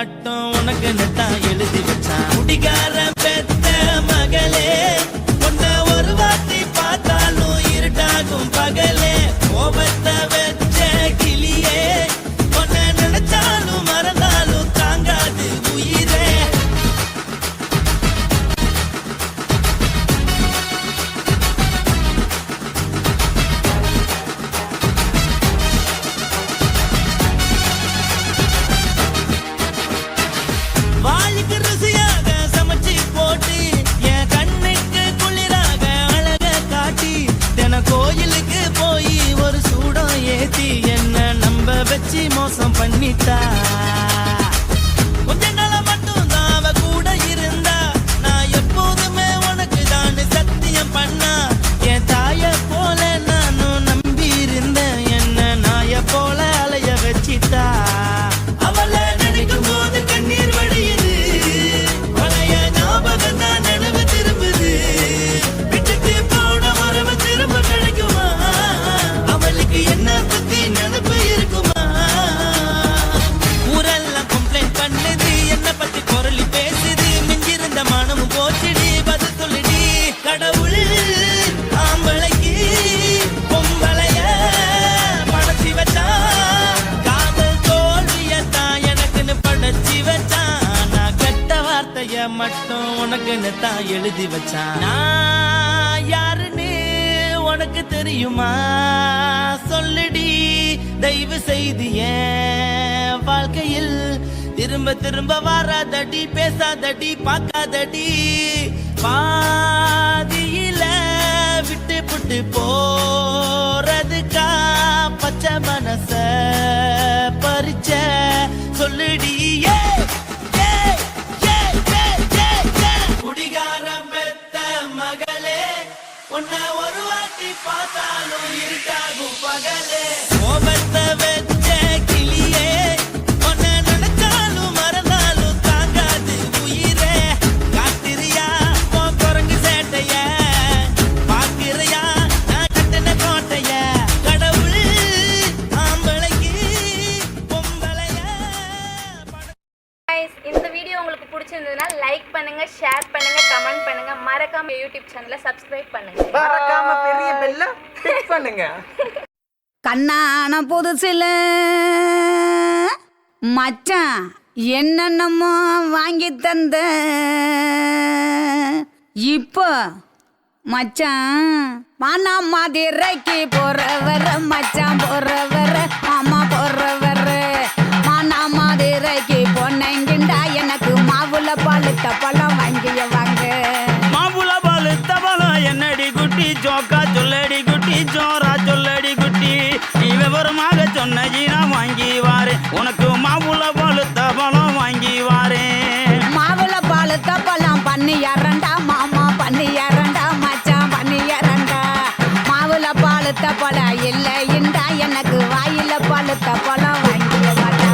மட்டும் உனக்கு நெத்தான் எழுதி வச்சான். குடிகார பெத்த மகளே, உன்னை ஒரு வாட்டி பார்த்தாலும் இருட்டாகும் பகலே. கோபத்தை வச்ச கிளியே, உன்னை நினைச்சாலும் மறந்தாலும் தாங்காது உயிரே. வாளுக்கு ருசியாக சமைச்சு போட்டு என் கண்ணுக்கு குளிராக அழக காட்டி தின கோயிலுக்கு போய் ஒரு சூடம் ஏத்தி என்ன நம்ப வச்சு மோசம் பண்ணிட்டா. கொஞ்ச நாள மட்டும் தான் அவ கூட இருந்தா, நான் எப்போதுமே உனக்கு தான் சத்தியம் பண்ணா. என் தாய போல நானும் நம்பி இருந்தேன், என்ன நாய போல அலைய வச்சிட்டா. அவளை நினைக்கும் போது கண்ணீர் வடியுது, பழைய ஞாபகம் தான் நினைவு திரும்புது. விட்டுட்டு போன மரபு திரும்ப கிடைக்குமா? அவளுக்கு என்ன பத்தி நினைப்பு இருக்குமா? ஊரெல்லாம் கம்ப்ளைண்ட் பண்ணுது, என்ன பத்தி குரலி பேசுது. மிஞ்சிருந்த மனமும் போச்சுடி, பதில் சொல்லுடி. கடவுள் ஆம்பளைக்கு பொம்பளைய படைச்சி வச்சான், காதல் தோல்வியத்தான் எனக்குன்னு படைச்சி வச்சான். நான் கெட்ட வார்த்தைய மட்டும் உனக்குன்னு தான் எழுதி வச்சான். நான் யாருன்னு உனக்கு தெரியுமா? சொல்லுடி தயவு செய்து என் வாழ்க்கையில் திரும்ப திரும்ப வராதடி, பேசாதடி, பார்க்காதடி. பாதியில விட்டு புட்டு போறதுக்கா பச்சை மனச பறிச்ச சொல்லுடி. குடிகாரம் பெத்த மகளே, உன்னை ஒரு வாட்டி பார்த்தாலும் இருக்காகும் பகலே. கோபத்தை வச்ச கிளியே, உன்னை நினைச்சாலும் மறந்தாலும் தாங்காது உயிரே. காத்திரியா உன் குரங்கு சேட்டைய, பாக்கிறியா நான் கட்டின கோட்டைய. கடவுள் ஆம்பளைக்கு பொம்பளைய Guys, இந்த வீடியோ உங்களுக்கு பிடிச்சிருந்ததுன்னா லைக் பண்ணுங்க, ஷேர் பண்ணுங்க, கமெண்ட் பண்ணுங்க, மறக்காம யூடியூப் சேனலை சப்ஸ்கிரைப் பண்ணுங்க, மறக்காம பெரிய பெல்ல கிளிக் பண்ணுங்க. கண்ணான புதுசில மச்சான் என்னென்னமோ வாங்கி தந்த, இப்போ மச்சான் மானா மதுரைக்கு போறவர, மச்சான் போறவர, மாமா போறவர. மானா மதுரைக்கு பொன்னங்கிண்டா எனக்கு மாவுல பழுத்த பழம் வாங்கிய வாங்க. மாம்புல பழுத்த பழம் என்னடி குட்டி, ஜோக்கா சொல்லடி குட்டி, ஜோரா சொல்லடி குட்டி. நீ விவரமாக சொன்னி நான் வாங்கி வாரேன், உனக்கு மாம்புல பழுத்த பழம் வாங்கி வாரேன். மாவுல பழுத்த பழம் பண்ணி இரண்டா, மாமா பண்ணி இரண்டா, மச்சான் பண்ணி இரண்டா. மாவுல பழுத்த பழம் இல்லைண்டா எனக்கு வாயில பழுத்த பழம் வாங்கிய வாடா.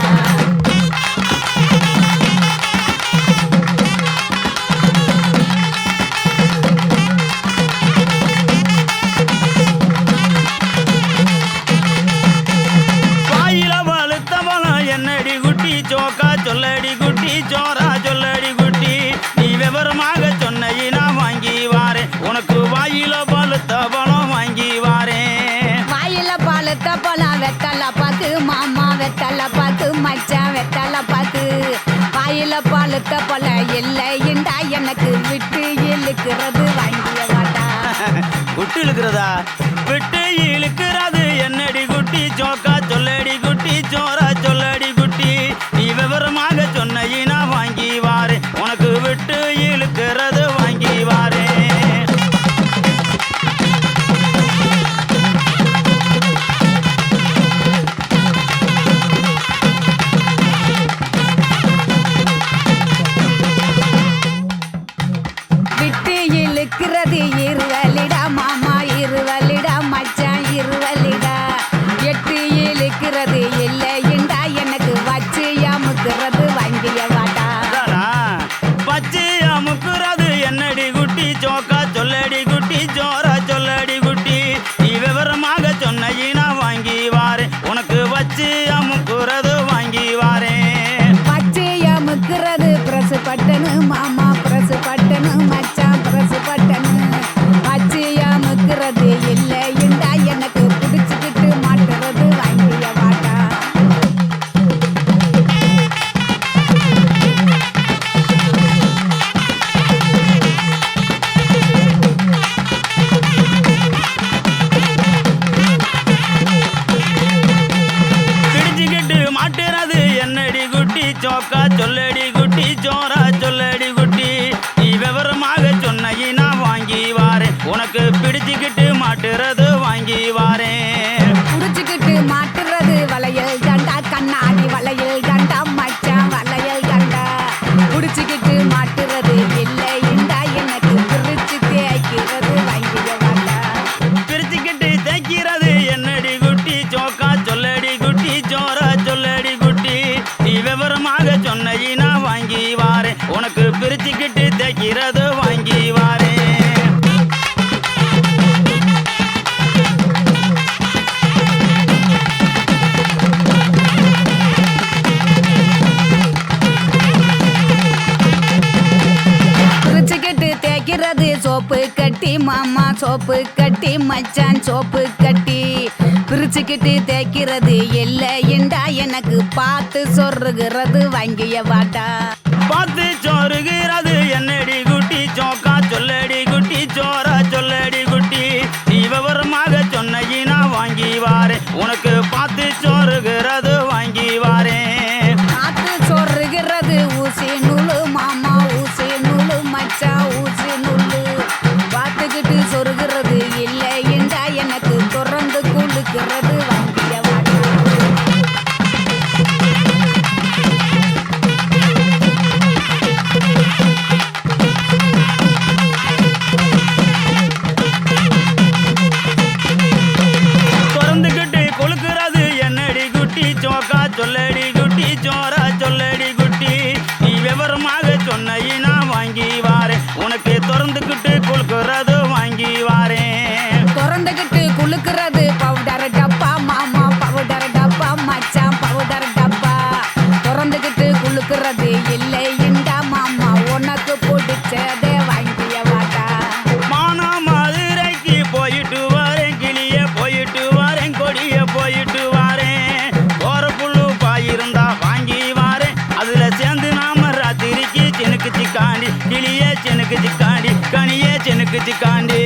வாயில பழுத்த பழம் என்னடி குட்டி, ஜோக்கா சொல்லடி குட்டி, ஜோரா சொல்லடி குட்டி. நீ விவரமாக சொன்னி நான் வாங்கி வாரேன், உனக்கு வாயில பழுத்த பழம் வாங்கி வாரேன். வாயில பழுத்த பழம் வெத்தல பாத்து, மாமா வெத்தல பாத்து, மச்சான் வெத்தல பாத்து. வாயில பழுத்த பழம் இல்லைண்டா எனக்கு விட்டு இழுக்கிறது வாங்கிய வாடா. விட்டு இழுக்கிறதா? விட்டு இழுக்கிறது என்னடி குட்டி, ஜோக்கா சொல்லடி குட்டி, ஜோரா சொல்லடி குட்டி. நீ விவரமாக சொன்னி நான் வாங்கி வாரேன், உனக்கு விட்டு இழுக்கிறது வாங்கி வாரேன். விட்டு இழுக்கிறது இருவலிடா, மாமா இருவலிடா, மச்சான் இருவலிடா. உனக்கு பிடிச்சுக்கிட்டு மாட்டுறது வாங்கி வாரேன். புடிச்சுக்கிட்டு மாட்டுறது வளையல் தண்டா, கண்ணாடி வளையல் தண்டா, மச்சான் வளையல் தண்டா. புடிச்சுக்கிட்டு மாட்டுறது இல்லை இண்டா, எனக்கு பிரிச்சு தேய்க்கிறது வாங்கிய வாண்டா. பிரிச்சுக்கிட்டு தைக்கிறது என்னடி குட்டி, சோக்கா சொல்லடி குட்டி, ஜோரா சொல்லடி குட்டி. நீ விவரமாக சொன்ன வாங்கி வாரேன். உனக்கு பிரிச்சுக்கிட்டு தைக்கிறது வாங்கி வாரேன். பிரிச்சுக்கிட்டு தேய்க்கிறது சோப்பு கட்டி, மாமா சோப்பு கட்டி, மச்சான் சோப்பு கட்டி. பிரிச்சுக்கிட்டு தேய்க்கிறது இல்லை இண்டா, எனக்கு பார்த்து சொருகிறது வாங்கிய வாட்டா. பார்த்து சோறுகிறது என்னடி குட்டி, சோக்கா சொல்லடி குட்டி, ஜோரா சொல்லடி குட்டி. நீ விவரமாக சொன்ன வாங்கி வாரேன். உனக்கு பார்த்து சோறுகிறது வாங்கி வாரேன். பார்த்து சொருகிறது ஊசி நூலு, மாமா ஊசி நூலு, மச்சான் ஊசி நூலு. பார்த்துக்கிட்டு சொருகிறது இல்லை இண்டா, எனக்கு தொடர்ந்து குளுக்கிறது வாங்கிய வாட்டா. திறந்துக்கிட்டு கொழுக்கிறது என்னடி குட்டி, சோக்கா சொல்லடி குட்டி, ஜோரா சொல்லடி குட்டி. நீ விவரமாக சொன்ன வாங்கி வாரேன். உனக்கு திறந்துக்கிட்டு கொழுக்கிறது வாங்கி வாரேன். திறந்துக்கிட்டு குளுக்கிறது பவுடர் டப்பா, மாமா பவுடர் டப்பா, மச்சான் பவுடர் டப்பா. திறந்துக்கிட்டு குளுக்கிறது இல்லை இண்டா, மாமா உனக்கு பிடிச்சதே வாங்கிய வாட்டா. மானா மதுரைக்கு போயிட்டு வரேன், கிளிய போயிட்டு வரேன், கொடிய போயிட்டு வரேன். போற புல்லு பாயிருந்தா வாங்கி வாரேன். அதுல சேர்ந்து நாம ராத்திரிக்கு செனுக்கு சிக்காண்டி, கிளிய செனுக்கு சிக்காண்டி, கனிய செனுக்கு சிக்காண்டி.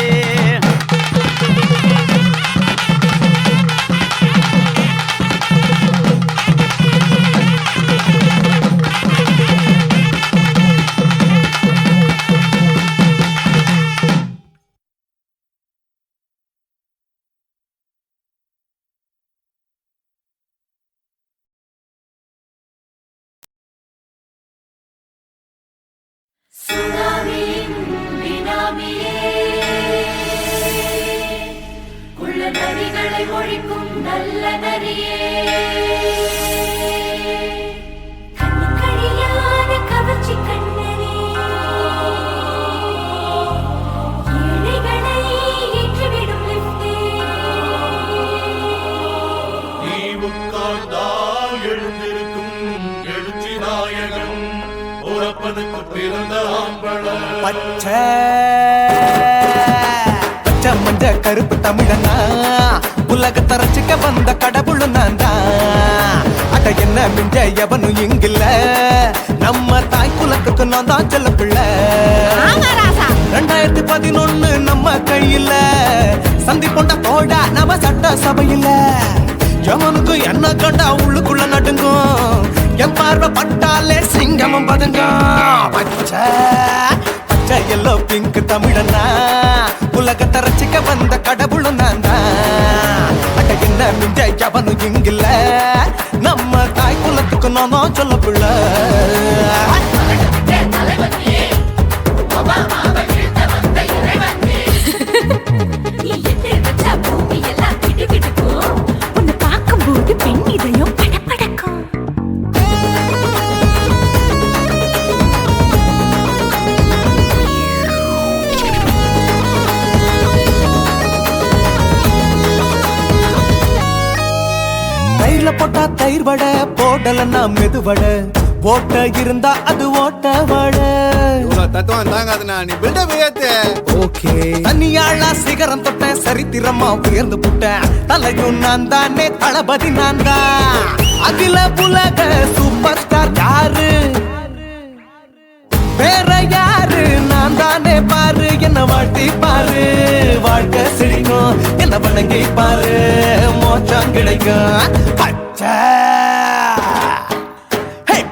சுனாமியின் பினாமியே, குள்ள நரிகளை ஒழிக்கும் நல்ல நரியே, கண்ணுக்கழியாத கவர்ச்சி கண்ணனே, ஏழைகளை ஏற்றிவிடும் லிப்டே. நீ உட்கார்ந்தால் எழுந்திருக்கும் எழுச்சி நாயகன், உறப்பதுக்கு பிறந்த ஆம்பளம். பச்சை பச்சை மஞ்ச கருப்பு தமிழனா, உலகத்தை ரசிக்க வந்த கடவுள் நான் தான். அட என்ன மிஞ்ச எவனும் இங்கில்ல, நம்ம தாய் குலத்துக்கு நான் தான் செல்ல பிள்ளை. 2011 நம்ம கையில, சந்தி கொண்ட தோட நம்ம சட்ட சபையில. எவனுக்கு என்ன கண்டா உள்ளுக்குள்ள நடுங்கும், என் பார்வை பட்டாலே சிங்கமும் பதுங்கும். பச்சை பச்சை எல்லோ பிங்க் தமிழனா, உலகத்தை ரசிக்க வந்த கடவுளும் நான் தான். அட என்ன மிஞ்ச எவனும் இங்கில்ல, நம்ம தாய் குலத்துக்கு நான் தான் சொல்ல பிள்ளை. நீ எட்டு வச்ச பூமி எல்லாம் கிடுகிடுக்கும், உன்னை பார்க்கும்போது பெண் இதயம் படபடக்கும். தயிர்ல போட்டா தயிர் வடை, போடலன்னா மெது வடை, ஓட்ட இருந்தா அது ஓட்ட வடை. தத்துவம் தாங்காதுண்ணா, நீ பில்டப் ஏத்து. ஓகே தனியாளா சிகரம் தொட்டேன், சரித்திரமா உயர்ந்து புட்டேன். தலையும் நான் தானே, தளபதி நான் தான். அகில உலக சூப்பர் ஸ்டார் யாரு, வேற யாரு, நான் தானே பாரு. என்ன வாழ்த்தி பாரு, வாழ்க்கை சிரிக்கும். என்ன வணங்கி பாரு, மோட்சம் கிடைக்கும். பச்சை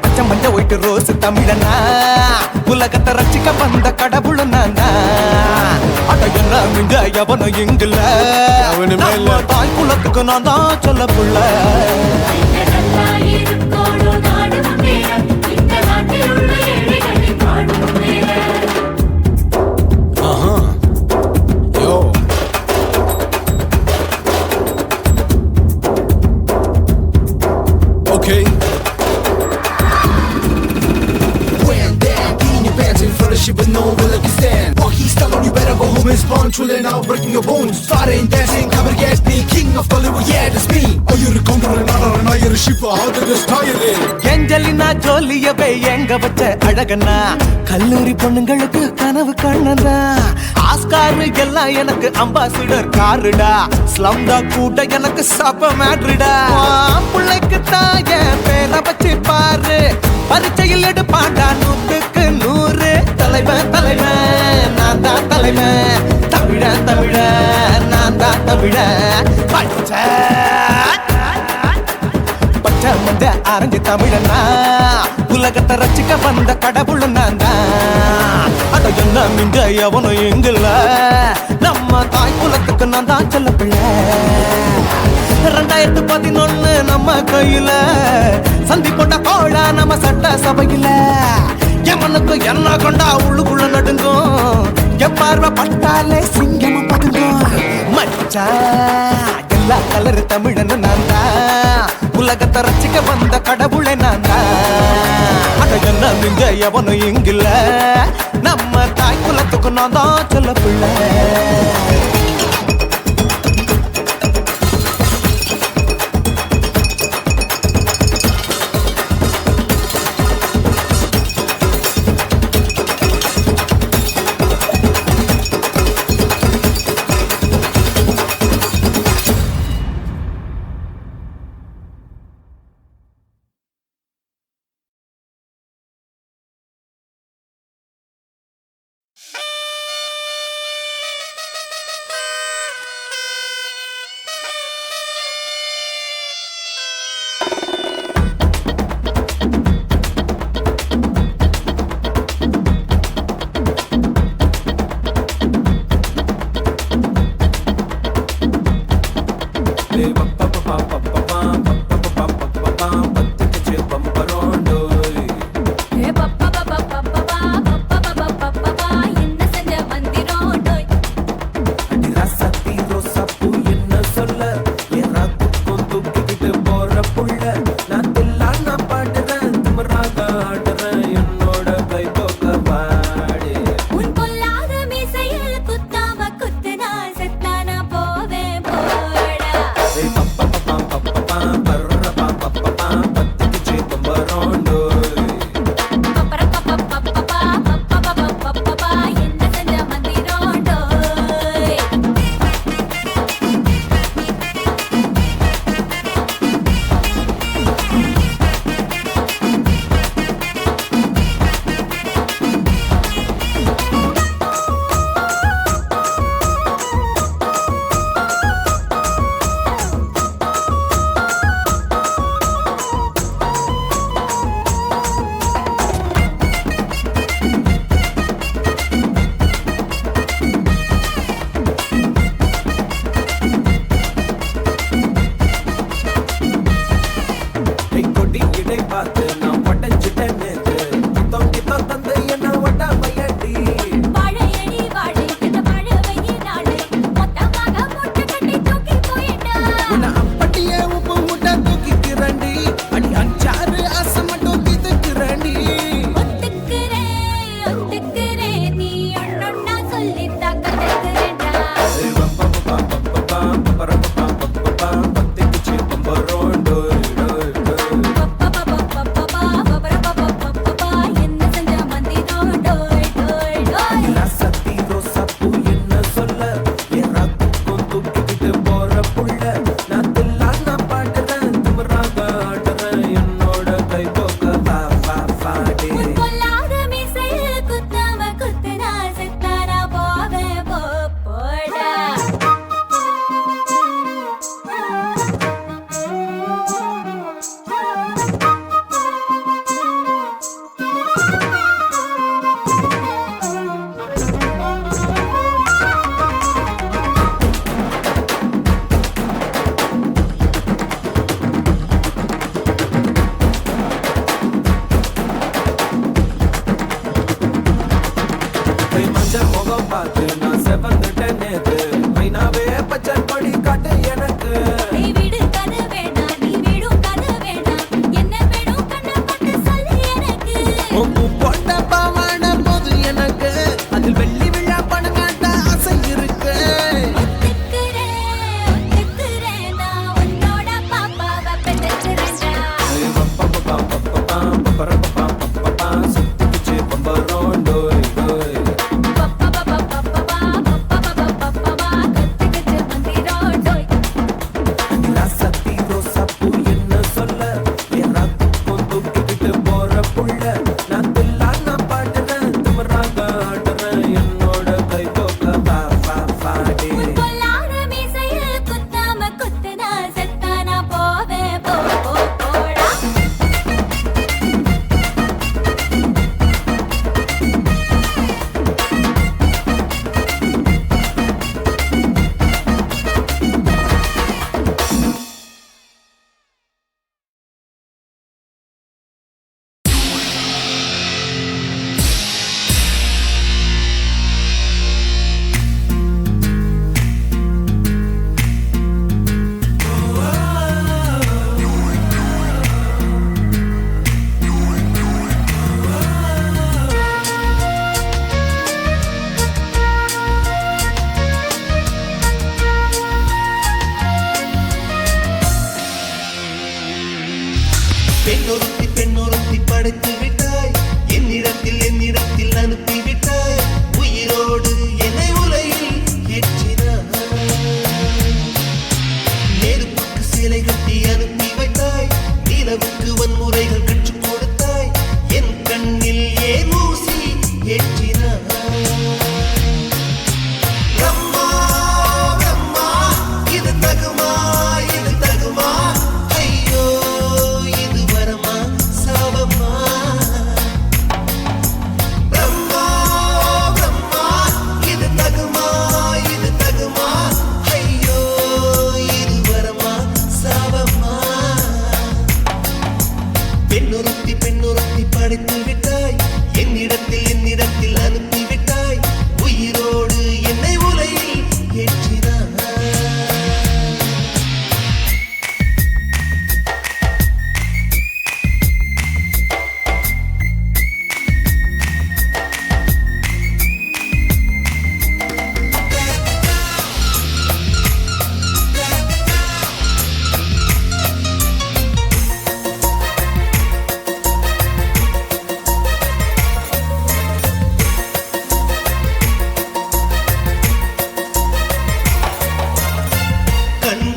பச்சை மஞ்ச ஒயிட்டு ரோஸ் தமிழனா, உலகத்தை ரசிக்க வந்த கடவுள் நான் தான். அட என்ன மிஞ்ச எவனும் இங்குல எவனுமே இல்ல. நம்ம தாய் குலத்துக்கு நான் தான் சொல்ல புள்ள நல்லா இருக்கோடு நாடு முன்னேற இந்த நாட்டில் உள்ள ஏழைகளின் நாடு முன்னேற யோ Okay. When down, in your pants in front of shit, but no one will let you stand. While he's stumbling, you better go home and spawn, chilling out, breaking your bones. Fighting, dancing, cover gas, me, king of Hollywood, yeah, that's me. Oh, you're the counter and I you're a shipper. How did this tie it in? Angelina ஜோலியவே எங்க வச்ச அழகனா கல்லூரி பொண்ணுங்களுக்கு கனவு கண்ணனா Oscar எல்லாம் எனக்கு ambassador காருடா ஸ்லம்டா கூட எனக்கு சப்ப மேட்ருடா பிள்ளைக்கு தாய பேரை வச்சு பாரு பரீட்சையில் எடுப்பாண்டா 100க்கு 100 தலைவன் தலைவன் நான் தான் தலைவன் தமிழன் தமிழன் நான் தான் தமிழன் பச்சை மந்த ஆரஞ்சு தமிழனா உலகத்தை ரசிக்க வந்த கடவுள் நான் தான் அட என்ன மிஞ்ச எவனும் எங்குல நம்ம தாய் குலத்துக்கு நான் தான் சொல்ல பிள்ளை 2011 நம்ம கையில சந்தி கொண்ட கோழா நம்ம சட்ட சபையில எமனுக்கு என்ன கொண்டா உள்ளுக்குள்ள நடுங்கும் எப்பார்வை பட்டாலே சிங்கமும் பதுங்கும் மச்சா எல்லா கலர் தமிழன்னு நான் தான் உலகத்தை ரசிக்க வந்த கடவுளை நான் தான் அட என்ன மிஞ்ச எவனும் இங்கில்ல நம்ம தாய் குலத்துக்கு நான் தான் சொல்ல பிள்ளை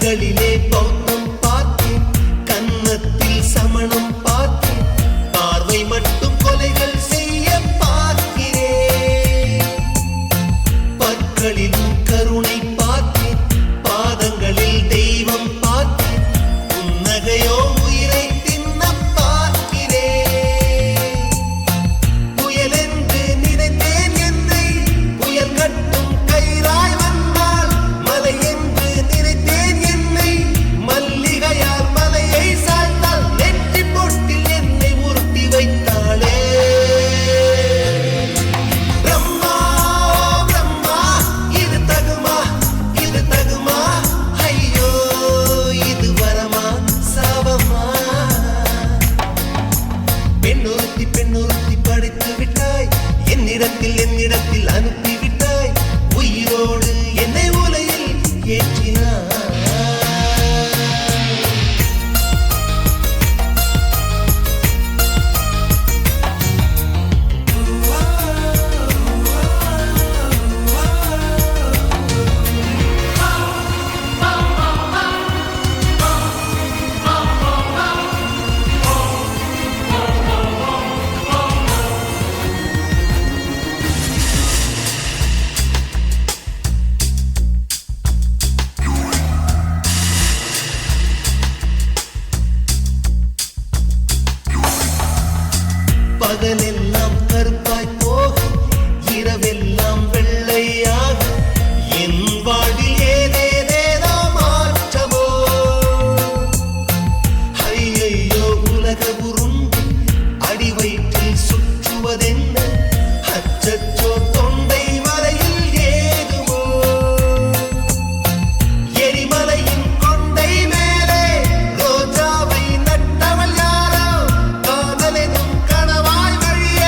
கண்களிலே பௌத்தம் பார்த்தேன், கன்னத்தில் சமணம் பார்த்தேன், பார்வை மட்டும் கொலைகள் செய்ய பார்க்கிறேன். பற்களிலும் கருணை பார்த்தேன், பாதங்களில் தெய்வம் பார்த்தேன், புன்னகையோ உயிரை தின்ன பார்க்கிறேன். புயல் என்று நினைத்தேன் என்னை புயல் கட்டும் கயிறாய் வந்தாள், மலை என்று நினைத்தேன் என்னை மல்லிகையால் மலையை சாய்த்தாள், நெற்றி பொட்டில் என்னை உருட்டி வைத்தாளே. பிரம்மா பிரம்மா இது தகுமா, இது தகுமா, ஐயோ இது வரமா சாபமா. பெண்ணொருத்தி பெண்ணொருத்தி படைத்து விட்டாய், என்னிடத்தில் அனுப்பி விட்டாய், உயிரோடு என்னை உலையில் ஏற்றினாய். பகலெல்லாம் கருப்பாய் போக, இரவெல்லாம் வெள்ளையாக, என் வாழ்வில் ஏதேதேதோ மாற்றமோ. ஐயையோ உலக உருண்டு அடி வயிற்றில் சுற்றுவதென்ன, அச்சச்சோ தொண்டை வரையில் ஏதுமோ. எரிமலையின் கொண்டை மேலே ரோஜாவை நட்டவள் யாரோ, காதலெனும் கணவாய் வழியே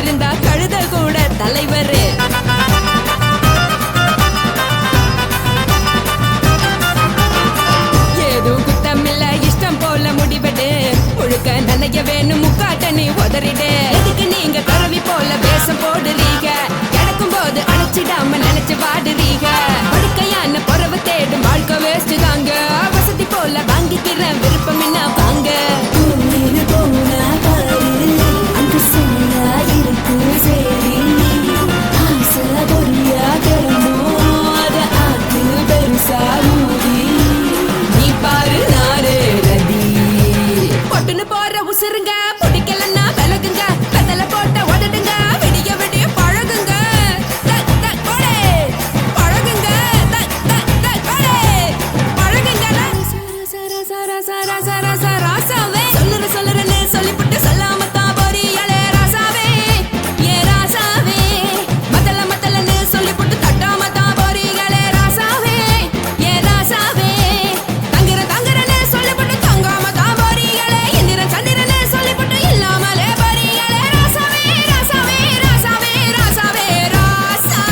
இருந்தா கழுத கூட தலைவர். ஏதோ குத்தமில்ல இஷ்டம் போல முடிவெடு. முழுக்க நனைய வேணும் முக்காட்ட நீ உதறிடு. எதுக்கு நீங்க கரவி போல வேஷம் போடுறீங்க? கிடக்கும் போது அணைச்சிடாம நினைச்சு வாடுறீங்க. படுக்கையான பொறவு தேடும் வாழ்க்கை வேஸ்ட் தாங்க. வசதி போல வாங்கிக்கிற விருப்பம் என்ன வாங்க. போனா பாரு அந்த சொல்ல இருக்கு சரி. ஆசை பொறியா கிளம்பும் அத ஆத்து பெருசா மூடி. நீ பாரு நானே ரதி பொட்டுன்னு போற உசுருங்க. பிடிக்கலன்னா விலகுங்க. கதல போட்ட உதடுங்க. விடிய விடிய பழகுங்க. பழகுங்க பழகுங்க. சர சர சர சர சர ராசாவே சொல்லுறன்னு சொல்லிப்புட்டு சொல்லாம தான் போறியலே ராசாவே. ஏ ராசாவே மத்தலன்னு சொல்லிப்புட்டு தட்டாம தான் போறீங்களே ராசாவே. ஏ ராசாவே தங்குறன்னு சொல்லிப்புட்டு தங்காம தான் போறீங்களே. இந்திரன் சந்திரன்னு சொல்லிப்புட்டு இல்லாமலே போறீங்களே ராசாவே ராசாவே ராசாவே ராசாவே ராசா.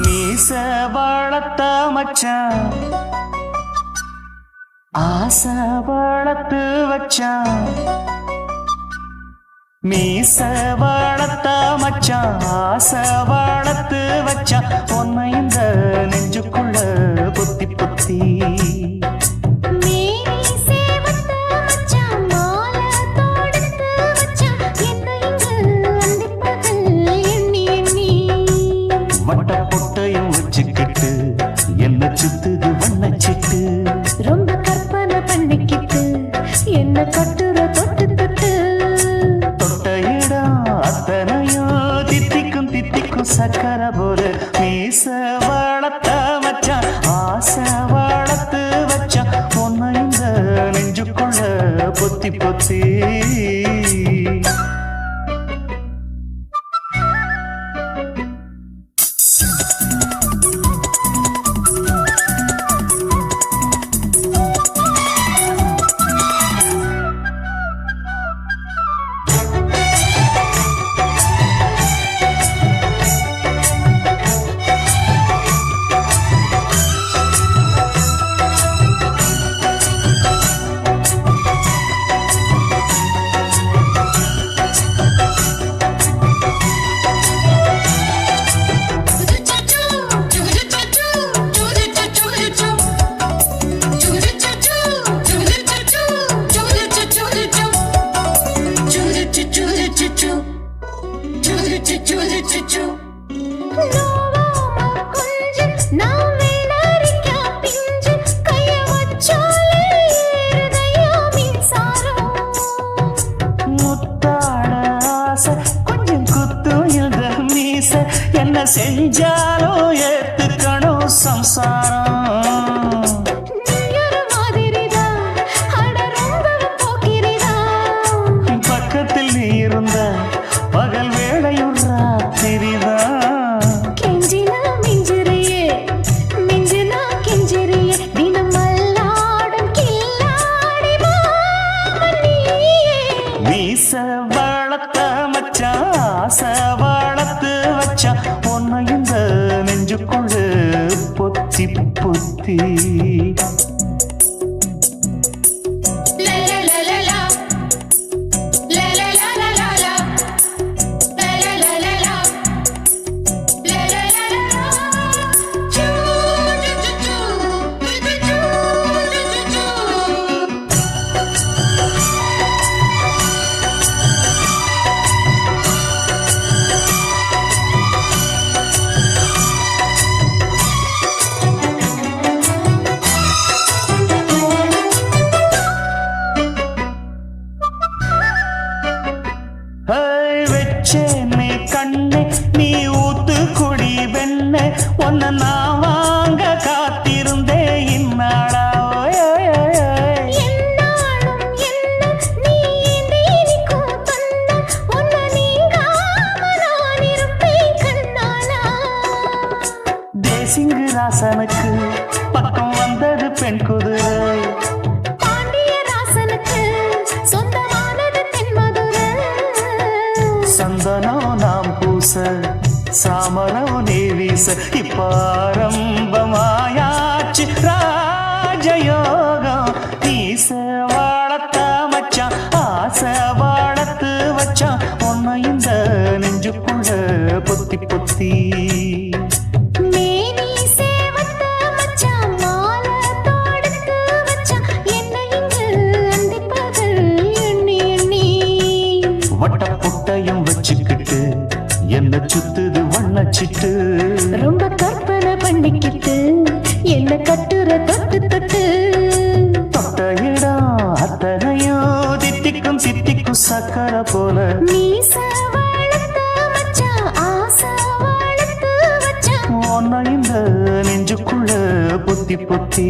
மீச வளர்த்த மச்சான் ஆசை வளர்த்து வச்சான். மீச வளர்த்த மச்சான் ஆசை வளர்த்து வச்சான். உன்னை இந்த நெஞ்சுக்குள்ள பொத்தி பொத்தி. வட்ட பொட்டையும் வச்சுக்கிட்டு என்ன சுத்துது வண்ணச்சிட்டு. ரொம்ப கற்பனை பண்ணிக்கிட்டு என்ன கட்டுற தொட்டு தொட்டு. தொட்ட இடம் அத்தனையும் தித்திக்கும் தித்திக்கும் சக்கர போல. மீச வளர்த்த மச்சான் ஆசை வளர்த்து வச்சான். உன்னை இந்த நெஞ்சுக்குள்ள பொத்தி பொத்தி. என்ன செஞ்சாலும் ஏத்துக்கணும் சம்சாரம். பக்கத்தில் நீ இருந்த பகல் வேளையும் ராத்திரிதான். கெஞ்சினா மிஞ்சிரியே மிஞ்சினா கெஞ்சிரியே தினம் மல்லாடும் கில்லாடி மாமணியே. மீச வளர்த்த மச்சான் ஆசை வளர்த்து வச்சா. உன்னை இந்த நெஞ்சுக்குள்ள பொத்தி பொத்தி. ராசனுக்கு பக்கம் வந்தது பெண் குதிரை பாண்டிய ராசனுக்கு சொந்தமானது தென்மதுரை சந்தனம் நாம் பூச சாமரம் நீ வீச இப்ப ஆரம்பமாயாச்சு ராஜயோகம் ஈச வாழத்த மச்சான் ஆசை வாழத்து வச்சான் உன்னை இந்த நெஞ்சுக்குள்ள பொத்தி பொத்தி மேனி சேவத்த மச்சான் மாலை தோடுத்து வச்சான் என்னை இங்கு அந்திப்பகல் எண்ணி எண்ணி வட்ட புட்டையும் வச்சுக்கிட்டு என்ன சுத்துது வண்ணச்சிட்டு ரொம்ப கற்பனை பண்ணிக்கிட்டு என்ன கட்டுற தொட்டு தொட்டு தொட்ட இடம் அத்தனையோ தித்திக்கும் தித்திக்கும் சக்கரை போல மீச வளர்த்த மச்சான் ஆசை வளர்த்து வச்சான் உன்னை இந்த நெஞ்சுக்குள்ள பொத்தி பொத்தி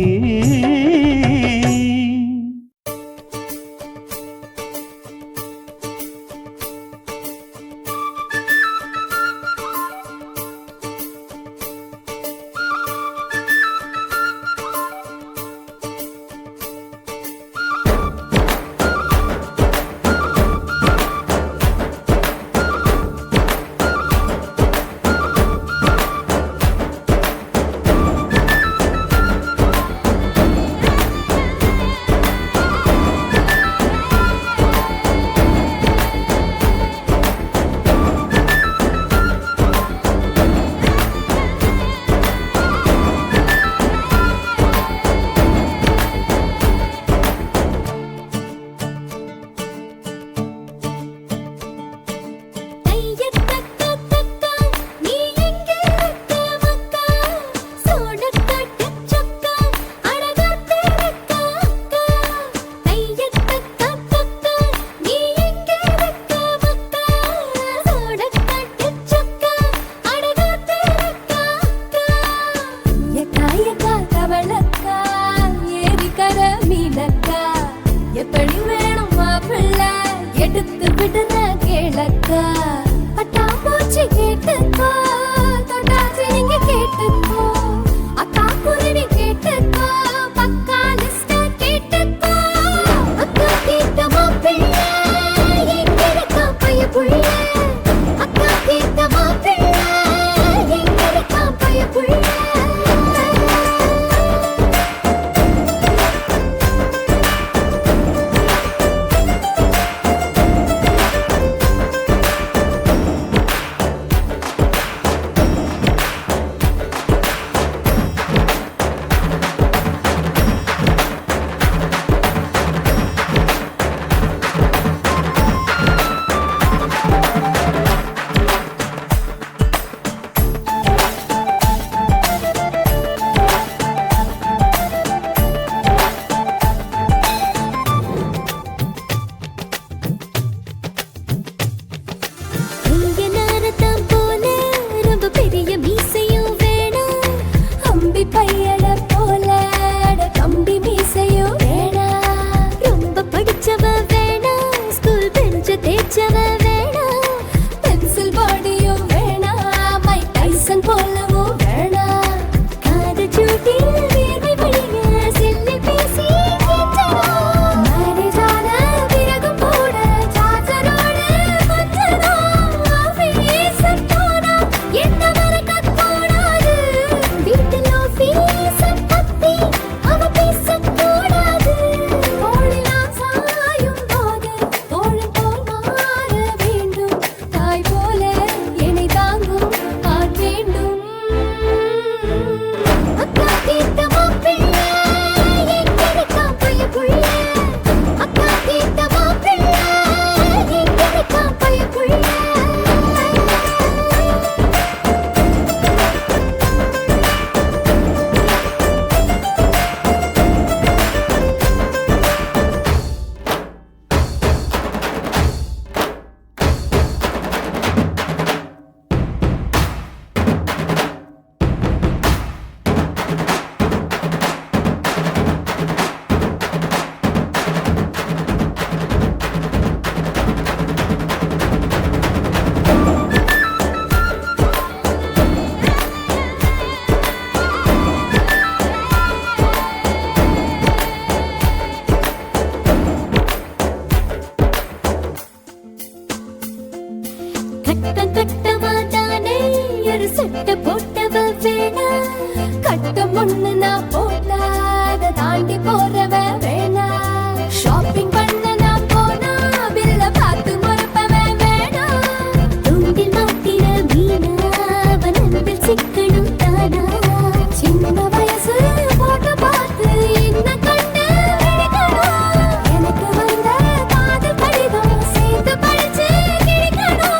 கட்டு போட்டவ வேணா கட்டம் ஒண்ணு நான் போட்டா அதை தாண்டி போறவ வேணா ஷாப்பிங் பண்ண நான் போனா பில்ல பார்த்து மறப்பவ வேணா தூண்டில் மாட்டின மீனா அவன் அன்பில் சிக்கணும் தானா சின்ன வயசு போட்டு பார்த்து என்ன கண்டு விழிக்கணும் எனக்கு வந்த காதல் கடிதம் சேர்த்து படிச்சு கிழிக்கணும்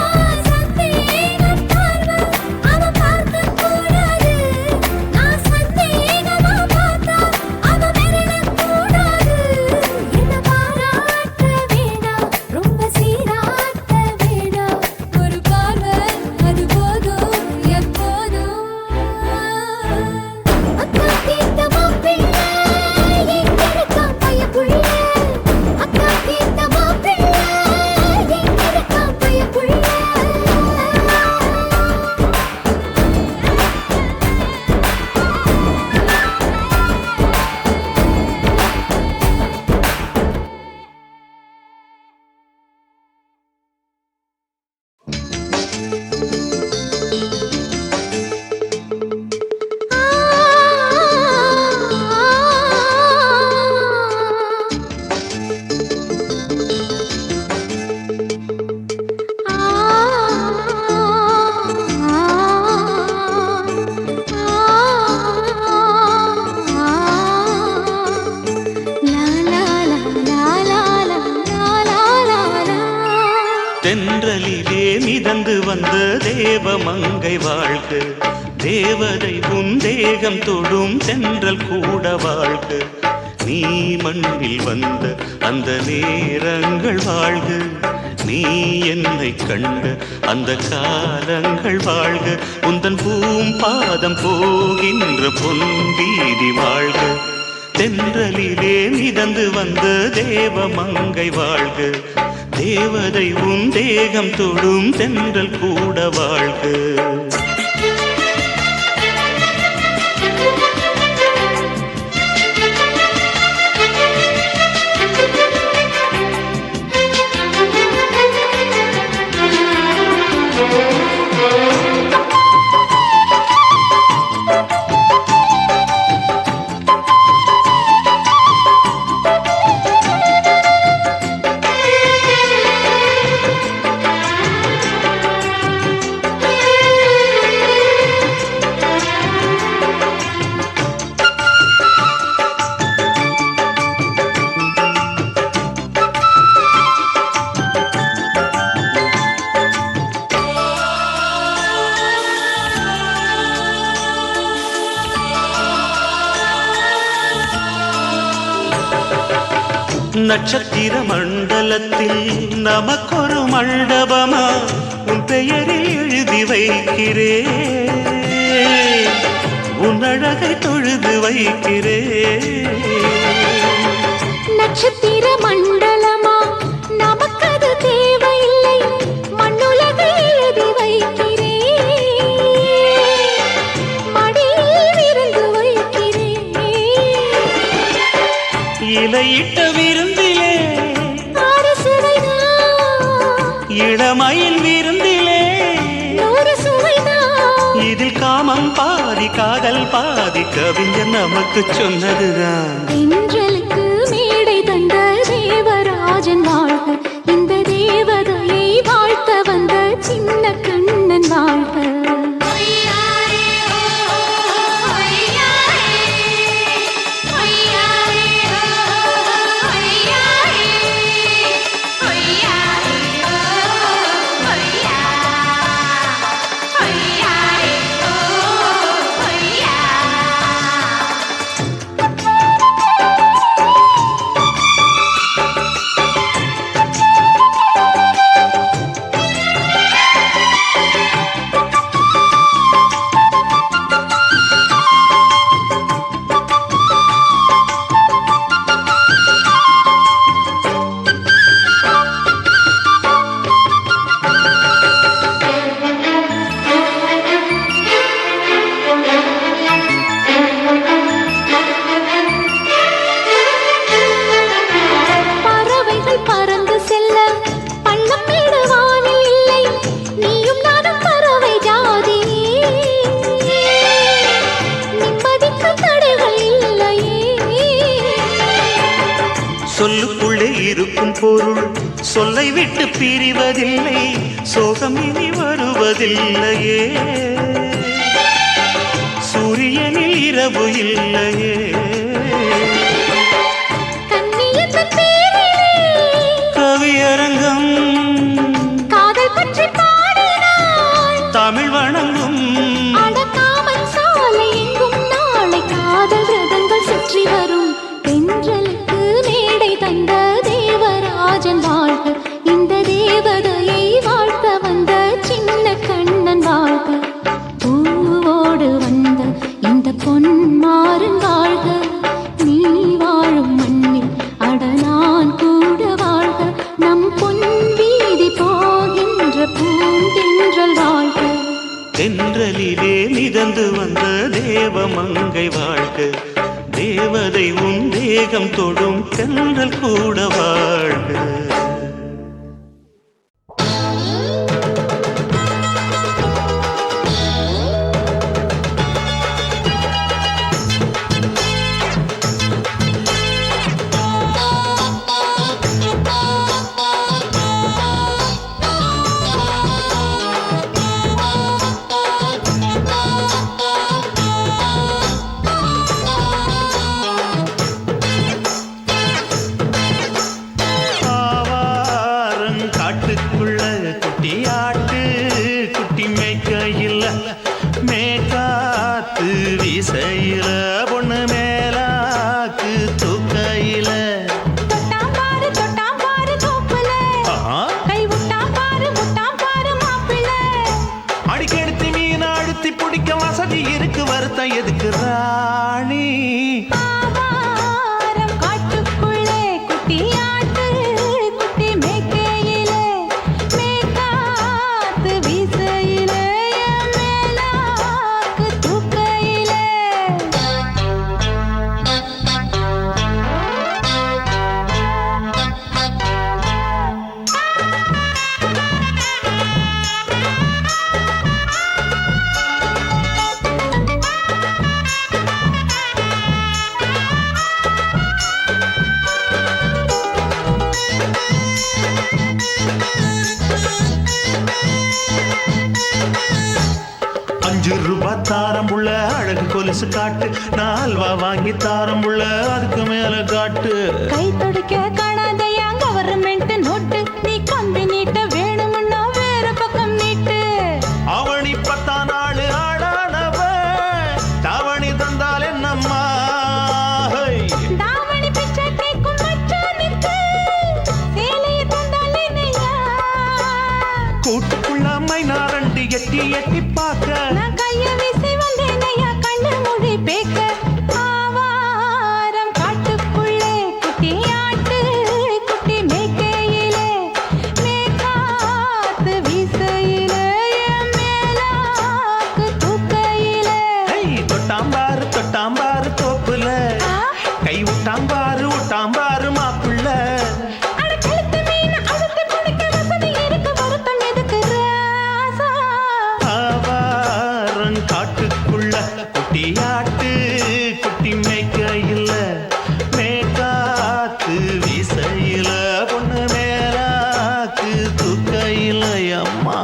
சந்தேகம் பார்வை அவன் பார்க்க கூடாது நான் சந்தேகமா பார்த்தா அவன் மெரளக் கூடாது என்ன பாராட்ட வேணாம் ரொம்ப சீராட்ட வேணாம் ஒரு பார்வை அது போதும் எப்போதும் அக்கா தீர்த்த மாப்பிள்ளை எங்க இருக்கான் பையப்புள்ள அக்கா தீர்த்த மாப்பிள்ளை எங்க இருக்கான் பையப்புள்ள தென்றலிலே மிதந்து வந்த தேவமங்கை வாழ்க தேவதை உன் தேகம் தொடும் தென்றல் கூட வாழ்க நீ மண்ணில் வந்த அந்த நேரங்கள் வாழ்க நீ என்னை கண்ட அந்த காலங்கள் வாழ்க உந்தன் பூம்பாதம் போகின்ற பொன்வீதி வாழ்க தென்றலிலே மிதந்து வந்த தேவமங்கை வாழ்க தேவதை உன் தேகம் தொடும் தென்றல் கூட வாழ்க நட்சத்திர மண்டலத்தில் நமக்கொரு மண்டபமா உன் பெயரில் எழுதி வைக்கிறேன் உன் அழகை தொழுது வைக்கிறேன் நட்சத்திர மண்டலமா நமக்கது தேவையில்லை மண்ணுலகை எழுதி வைக்கிறேன் மடியில் விருந்து வைக்கிறேன் இலையிட்ட விருந்திலே ஆறு சுவைதான் இளமையில் விருந்திலே நூறு சுவைதான் இதில் காமம் பாதி காதல் பாதி கவிஞர் நமக்கு சொன்னதுதான் தென்றலுக்கு மேடை தந்த தேவராஜன் வாழ்க இந்த தேவதையை வாழ்த்த வந்த சின்ன கண்ணன் வாழ்க பொருள் சொல்லை விட்டு பிரிவதில்லை, சோகம் இனி வருவதில்லையே. சூரியனில் இரவு இல்லையே. கவியரங்கம் காதல் பற்றி பாடினாள், தமிழ் வணங்கும் அடக்காமல் சாலை எங்கும் நாளை காதல் ரதங்கள் சுற்றி வரும். தென்றலுக்கு மேடை தந்த தேவராஜன் வாழ்க, இந்த தேவதையை வாழ்த்த வந்த சின்ன கண்ணன் வாழ்க. பூவோடு வந்த இந்த பொன்மாறன் வாழ்க, நீ வாழும் மண்ணில் அட நான் கூட வாழ்க. நம் பொன் வீதி போகின்ற பூந்தென்றல் வாழ்க. தென்றலிலே மிதந்து வந்த தேவமங்கை வாழ்க, தேவதை உன் தேகம் தொடும் தென்றல் கூட வாழ்க. தாரம்புள்ள அழகு கொலுசு காட்டு, நால்வா வாங்கி தாரம்புள்ள அதுக்கு மேல காட்டு. கை தொடிக்க காணாதையா கவர்மெண்ட் நோட்டு, நீ கம்பி நீட்ட வேணும்னா வேற பக்கம் நீட்டு. அவனி 10 நாள் ஆடானவ தாவணி தந்தால் என்னம்மா, தாவணி பிச்சை கேக்கும் மச்சானுக்கு சேலையை தந்தால் என்னையா. கூட்டுக்குள்ள மைனாரண்டி எட்டி எட்டி பார்க்க, நான் கைய வீசி வந்தேனையா கண்ணு மொழி பேக்க. ஆவாரம் காட்டுக்குள்ளே குட்டி ஆட்டு, குட்டி மேய்க்கையிலே மேற்காத்து வீசையிலே மேலாக்கு தூக்கையிலே. தொட்டாம்பாரு தொட்டாம்பாரு தோப்புல, கை விட்டாம்பாரு விட்டாம்பாரு மாப்புள்ள. காட்டுக்குள்ள குட்டியாட்டு குட்டி மேய்க்கையில மேற்காத்து வீசையில பொண்ணு மேலாக்கு தூக்கையில அம்மா.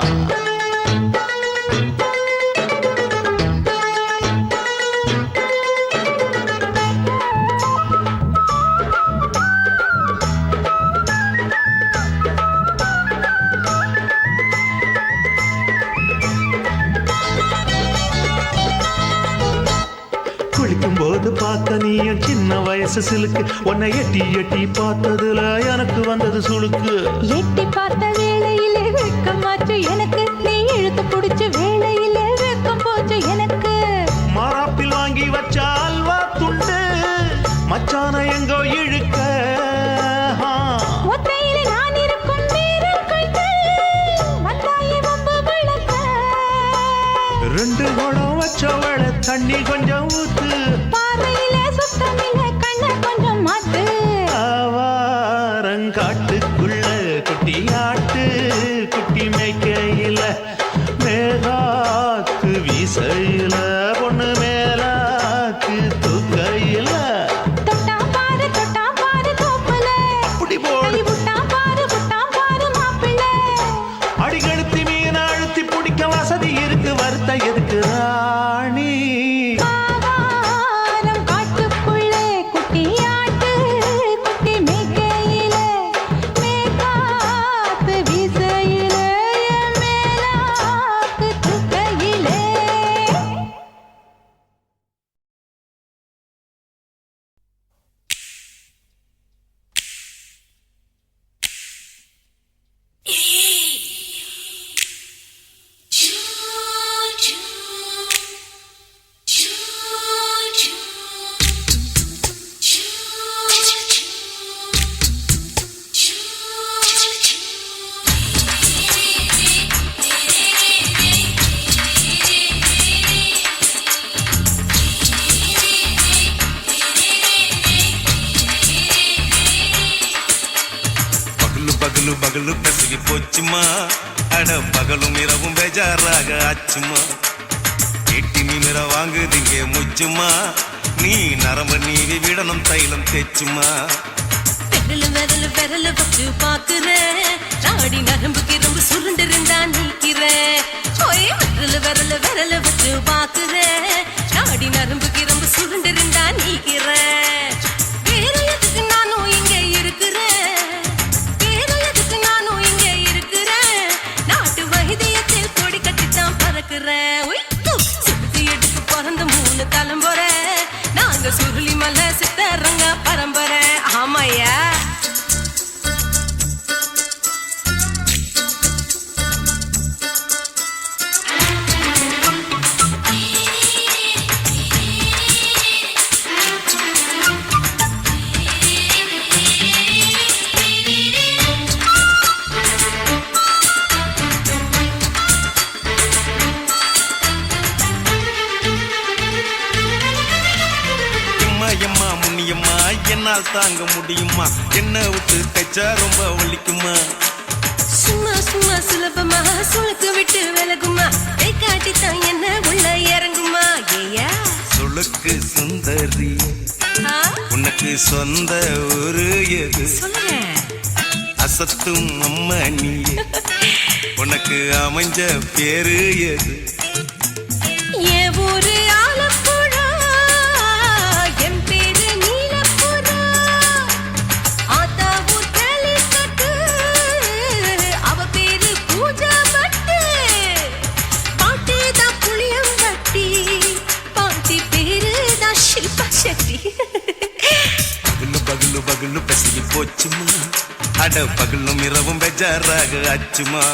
குளிக்கும்போது பார்த்த நீயும் சின்ன வயசு சிலுக்கு, உன்னை எட்டி எட்டி பார்த்ததுல எனக்கு வந்தது சுளுக்கு. எட்டி பார்த்த வேளையிலே வெட்கமாச்சு எனக்கு, நீ இழுத்து பிடிச்ச வேளையிலே வெட்கம் போச்சு எனக்கு. மாறாப்பில் வாங்கி வச்ச அல்வா துண்டு மச்சான எங்கோ இழுக்க, ஒத்தையிலே நான் இருக்கும் நேரம் கழித்து வந்தாயே வம்பு விளக்க. 2 குடம் வச்சவள தண்ணி கொஞ்சம் ஊத்து, பார்வையிலே சுத்தமில்லை கண்ண கொஞ்சம் மாத்து. ஆவாரங்காட்டுக்குள்ள குட்டியாட்டு குட்டி மேய்க்கையில மேகாத்து வீசையில பொண்ணு மேலாக்கு தூக்கையில. தொட்டாம் பாரு தோப்புல, அப்படி போடு விட்டாம் பகலு பகலு பசகி போச்சுமா அட பகலும் இரவும் பேஜாராக ஆச்சுமா எட்டி நிமிர வாங்குதிங்க முச்சுமா நீ நரம்பு நீவி விடணும் தைலம் தேச்சுமா விரல் விரல் விரல் வச்சு பாக்குறேன் நாடி நரம்பு கிரம்பு சுருண்டிருந்தா நீக்கிறேன் விரல் விரல் விரல் வச்சு பாக்குறேன் நாடி நரம்பு கிரம்பு சுருண்டிருந்தா நீக்கிறேன் வேற எதுக்கு நானும் இங்க இருக்கிறேன் வேற எதுக்கு நானும் இங்க இருக்கிறேன் நாட்டு வைத்தியத்தில் கொடி கட்டித்தான் பறக்கிறேன் சுத்தி எடுத்து பிறந்த 3 தலைமுறை நாங்க சுருளி மலை சித்தரங்க பரம்பரை ஆமாயா எம்மா முன்னியம்மா என்னால் தாங்க முடியுமா என்ன விட்டு தைச்சா ரொம்ப வலிக்குமா சும்மா சும்மா சுலபமா சுளுக்கு விட்டு விலகுமா கை காட்டித்தான் என்ன உள்ள இறங்குமா ஏயா சுளுக்கு சுந்தரி உனக்கு சொந்த ஒரு எது அசத்தும் அம்மா நீ உனக்கு அமைஞ்ச பேரு எது ஏ ஊரு ஆலப்புழா என் பேரு நீலப்புறா ஆத்தா ஊர் கேலிக்கட்டு அவ பேரு பூஜா பட்டு பாட்டி தான் புளியம்பட்டி பாட்டி பேரு தான் ஷில்பா செட்டி பகலு பகலு பகலு பசகி போச்சுமா அட பகலும் இரவும் பெஜாராக ஆச்சுமா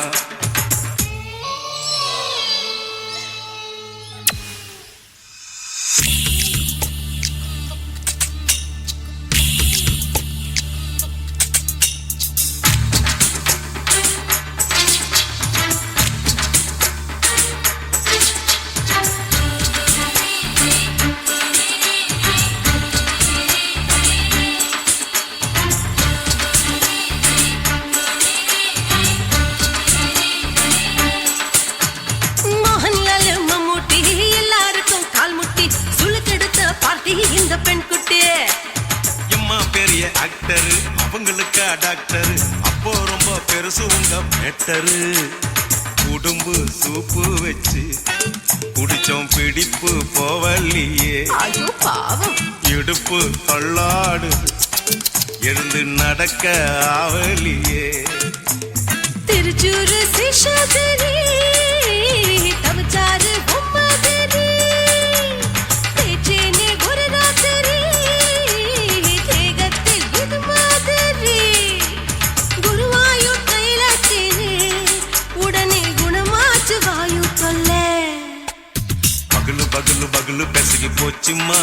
இந்த பெண் குட்டி எம்மா பெரிய ஆக்டர் அவங்களுக்கா டாக்டர் அப்போ ரொம்ப பெருசு உங்க மேட்டரு உடம்பு சூப்பு வச்சு குடிச்சோம் பிடிப்பு போவல்லையே ஐயோ பாவம் இடுப்பு தள்ளாடு எழுந்து நடக்க ஆவலியே திருச்சூர் சிஷாதிரி தவச்சாரு பொம்மதிரி தேச்சேனே ஒரு ராத்திரி தேகத்தில் இது மாதிரி குருவாயூர் தைலத்தினே உடனே குணமாச்சு வாயு தொல்லை பகலு பகலு பகலு பெசகி போச்சுமா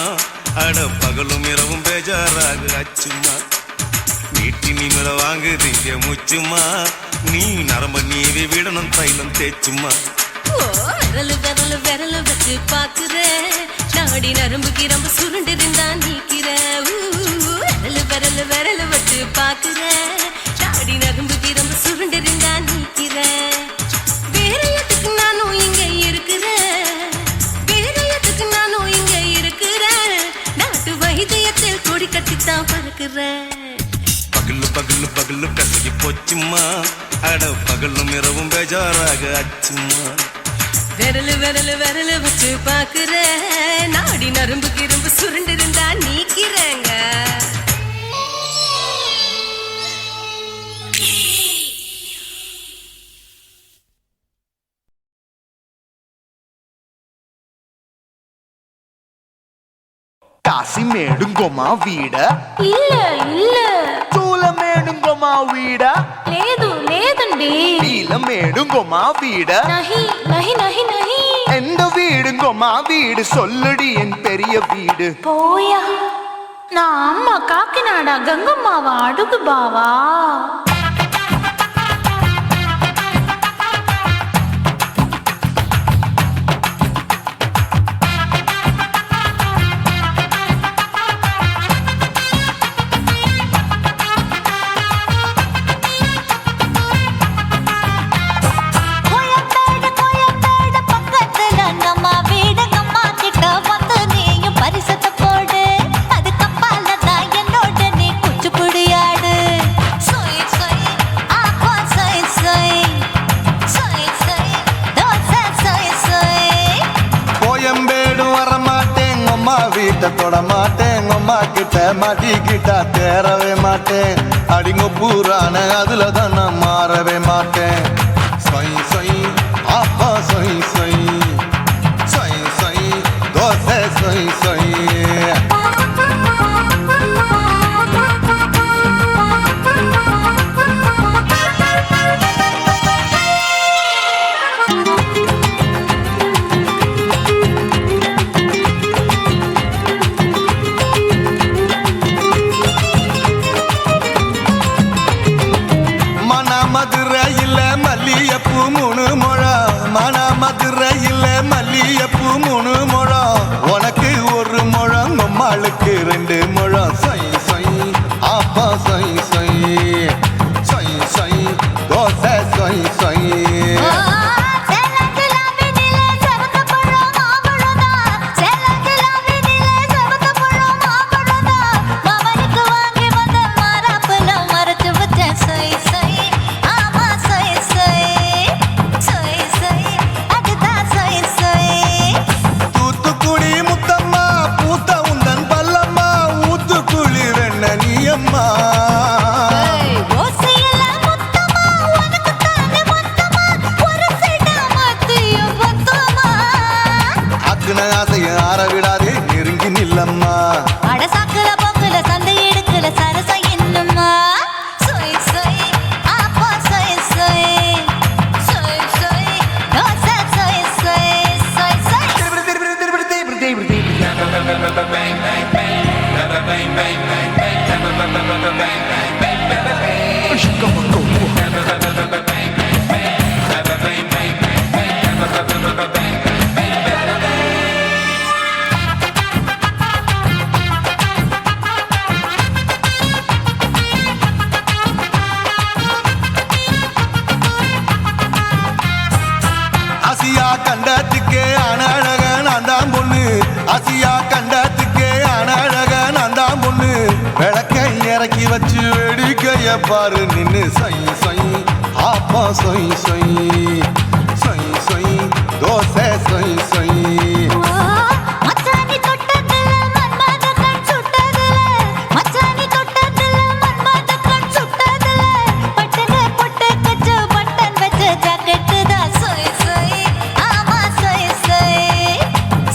அட பகலும் இரவும் பேஜாராக ஆச்சுமா நீட்டி நிமிர வாங்குதிங்க முச்சுமா நீ நரம்ப நீவி விடணும் தைலம் தேச்சுமா விரல் விரல் விரல் வச்சு பாக்குறேன் நாடி நரம்பு கிரம்பு சுருண்டிருந்தா நீக்கிறேன் விரல் விரல் விரல் வச்சு பாக்குறேன் நாடி நரம்பு கிரம்பு சுருண்டிருந்தா நீக்கிறேன் வேற எதுக்கு நானும் இங்க இருக்கிறேன் வேற எதுக்கு நானும் இங்க இருக்கிறேன் நாட்டு வைத்தியத்தில் கொடி கட்டித்தான் பறக்கிறேன் பகலு பகலு பகலு பெசகி போச்சுமா அட பகலும் இரவும் பேஜாராக ஆச்சுமா விரல் விரல் விரல் வச்சு பாக்குறேன் நாடி நரம்பு கிரம்பு சுருண்டிருந்தா நீக்கிறேங்க కాశీమేడుంగోమా వీడ இல்ல இல்ல చూలమేడుంగోమా వీడ లేదు లేదండి నీలమేడుంగోమా వీడ நஹி நஹி நஹி நஹி எந்த வீடுங்கோமா வீடு சொல்லுடி என் பெரிய வீடு போயா நான் அம்மா காக்கிநாடா கங்கம்மாவா அடுகு பாவா வீட்டை தொட மாட்டேன் அம்மா கிட்ட மாட்டிக்கிட்டா தேரவே மாட்டேன் அடிங்க பூரான அதுல தான் நான் மாறவே மாட்டேன் சொய் சொய் அப்பா சொய் சொய் சொய் சொய் தோசை சொய் சொய் மதுரையில் மல்லியப்பூ 3 முழம் மன மதுரையில் மல்லியப்பூ 3 முழம் உனக்கு 1 முழம் நம்மளுக்கு 2 முழம் சொய் சொய் அப்பா சொய் சொய் சொய் சொய் தோசை சொய் சொய் ஆற விடாதே நெருங்கி நில்லம்மா அடசாக்குல போக்குல சந்தை எடுக்கல சரச என்னம்மா சொய் சொய் அப்பா சொய் சொய் சொய் சொய் தோசை சொய் சொய் சொய் சொய் ஆசியா கண்டத்துக்கே அனழக நான் தான் பொண்ணு ஆசியா கண்டத்துக்கே அனழக நான் தான் பொண்ணு விளக்கை இறக்கி வச்சு வேடிக்கைய பாரு நின்னு சொய் சொய் அப்பா சொய் சொய் சொய் சொய் தோசை சொய் சொய் மச்சானி தொட்டதுல மன்மத கண் சுட்டதுல மச்சானி தொட்டதுல மன்மத கண் சுட்டதுல பட்டன பொட்டு கச்சு பட்டன் வச்ச ஜாக்கெட் தான் சொய் சொய் ஆமா சொய் சொய்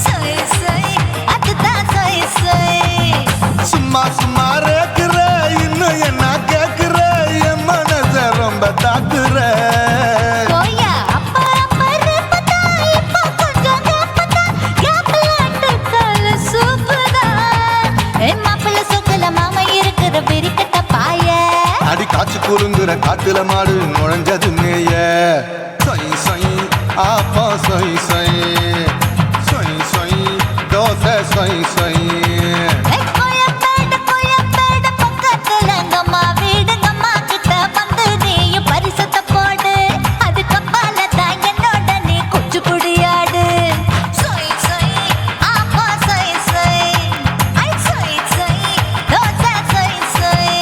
சொய் சொய் அதுதான் சொய் சொய் சும்மா சும்மா ரேக்குற இன்னும் என்ன கேக்குற என் மனச ரொம்ப தாக்குற கோயா அப்பா அப்பா ரப்பதா இப்ப கொஞ்சம் கேப்பதா கேப்பலட்டு கால சூப்பதா மாப்பிள்ள சொக்கல மாமா இருக்கிற பெரிக்கட்ட பாய அடி காய்ச்சி குறுங்குற காட்டுல மாடு நுழைஞ்சது மேய சொய் சொய் அப்பா சொய் சொய் சொய் சொய் தோசை சொய் சொய் கோயம்பேடு பக்கத்துல எங்கம்மா வீடு அம்மா கிட்ட வந்து நீயும் பரிசத்தை போடு அது கப்பால தான் என்னோட நீ குச்சி குடியாடு சொய் சொய் அப்பா சொய் சொய் ஐ சொய் சொய் தோசை சொய் சொய்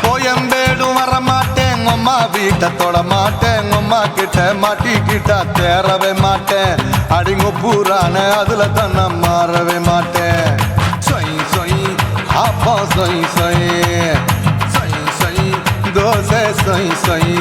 கோயம்பேடும் வர மாட்டேன் அம்மா வீட்டை தொட மாட்டேன் அம்மா கிட்ட மாட்டிக்கிட்டா தேரவே மாட்டேன் அடிங்க பூரான அதுல தான் நான் மாறவே மாட்டேன் சொய் சொய் அப்பா சொய் சொய் சொய் சொய் தோசை சொய் சொய்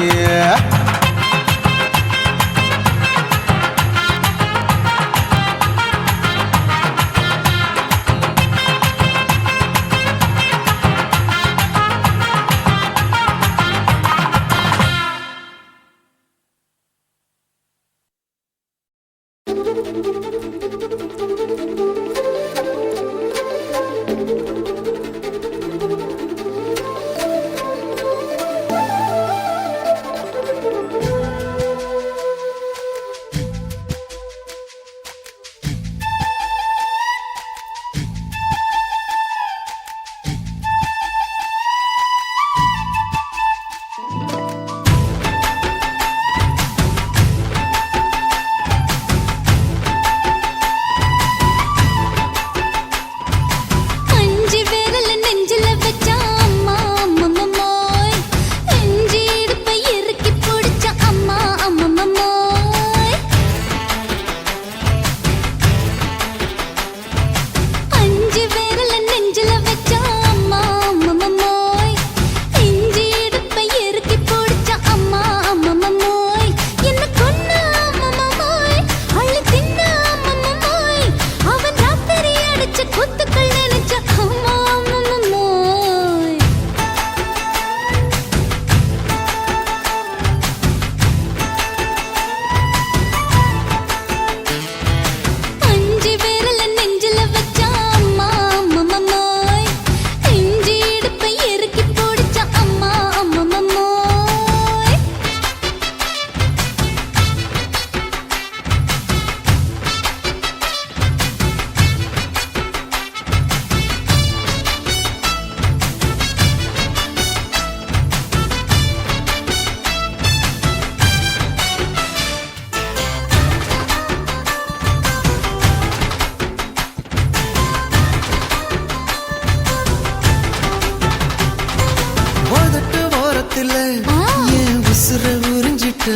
என் உசுர உறிஞ்சிட்ட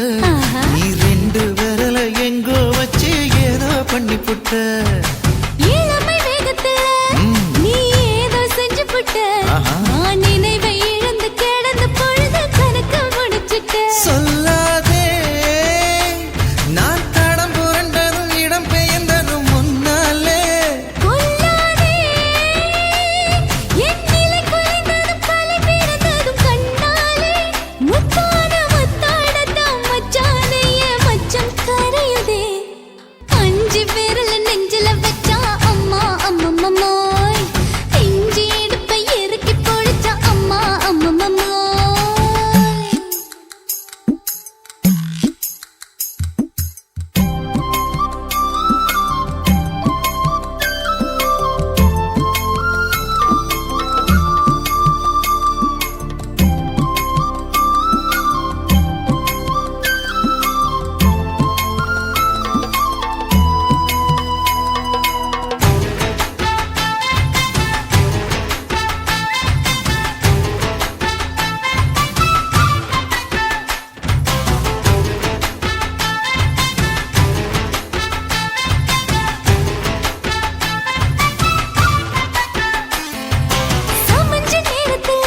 நீ ரெண்டு விரல எங்கோ வச்சு ஏதோ பண்ணி புட்ட இளமை வேகத்துல நீ ஏதோ செஞ்சு புட்ட நான் நினைவை இழந்து கிடந்த பொழுது கணக்கு முடிச்சிட்ட சொல்லாதே நான் தடம் புரண்டதும் இடம் பெயர்ந்ததும் முன்னாலே கொல்லாதே என் நிலை குறைந்ததும் கலை பிறந்ததும் கண்ணாலே முத்தான முத்தாடத்தான் மச்சானைய மச்சம் கரையுதே அஞ்சு விரல நெஞ்சில வச்சா அம்மா அம்மம்மோய் இஞ்சி இடுப்பை இறுக்கி பொழிச்சா அம்மா அம்மம்மோய் சமஞ்ச நேரத்துல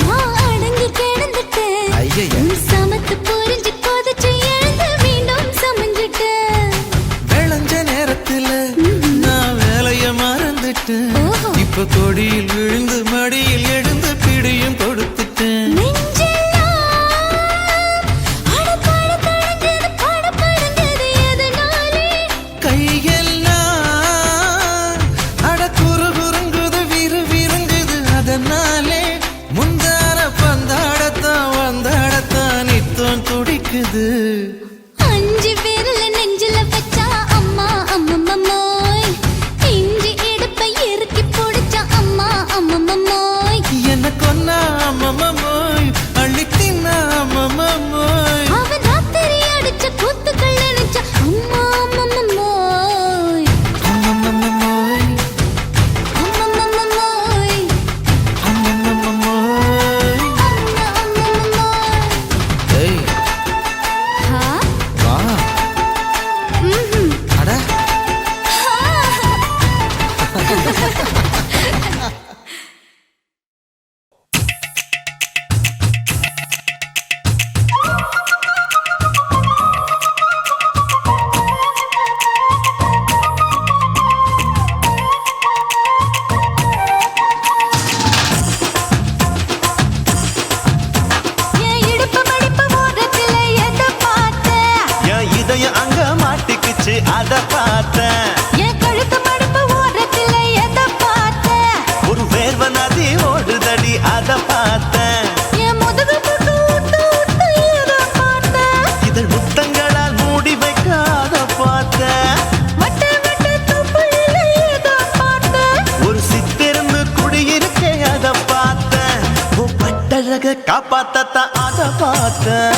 நான் அடங்கி கிடந்துட்டேன் ஐயைய. உன் சமத்து புரிஞ்சு கொதிச்சு எழுந்து மீண்டும் சமஞ்சிட்டேன் விளைஞ்ச நேரத்துல நான் வேலைய மறந்துட்டேன் ஓஹோ. இப்ப கொடியில் விழுந்து மடியில் எழுந்து பிடியும் கொடுத்துட்டேன் நெஞ்செல்லாம் அடப்பாட தடஞ்சது படபடந்தது எதனாலே கையெல்லாம் அட குறுகுறுங்குது விறுவிறுங்குது அதனாலே முந்தான பந்தாடத்தான் வந்தாடத்தான் நித்தம் துடிக்குது அஞ்சு விரல நெஞ்சில வச்சா அம்மா அம்மம்மோய் இஞ்சி இடுப்பை இறுக்கி பொடிச்சா அம்மா அம்மம்மோய் என்ன கொன்னா அம்மம்மோய் அள்ளி தின்னா அம்மம்மோய் அவன் ராத்திரி அடிச்ச கூத்துக்கள் நினைச்ச அம்மா அம்மம்மோய் அம்மம்மோய் அம்மம்மோய் அம்மம்மோய் அம்மம்மோய் ஏய் ஹா வா ம்ஹும் அட என் இடுப்பு மடிப்பு ஓரத்துல எத பார்த்த என் இதயம் அங்க மாட்டிக்குச்சு அத பார்த்தேன் என் கழுத்து மடிப்பு ஓரத்துல எத பார்த்த ஒரு வேர்வ நதி ஓடுதடி அத பார்த்தேன் என் முதுகு புட்டு ஊத்து ஊத்து எத பார்த்த இதழ் முத்தங்களால் மூடி வைக்க அத பார்த்தேன் வட்ட வட்ட துப்புல எத பார்த்த ஒரு சித்திருந்து குடியிருக்கே அத பார்த்தேன் உன் பட்டழக காப்பாத்தத்தான் அத பார்த்தேன்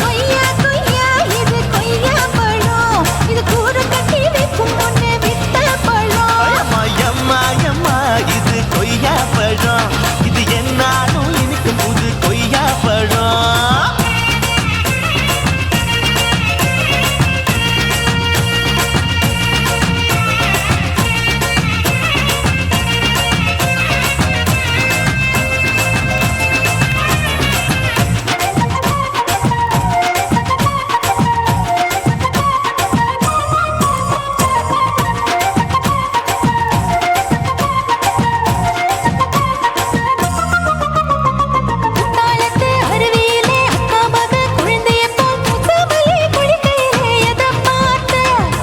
கொய்யா கொய்யா இது கொய்யா பழம் இது கூற கட்டி வைக்கும் முன்னே விட்ட பழம் அம்மா எம்மா எம்மா இது கொய்யா பழம் இது என்னாலும் இனிக்கும் புது கொய்யா பழம் குத்தாலத்து அருவியிலே அக்கா மக குழந்தைய போல் முசாமையை குளிக்கையிலே எத பார்த்த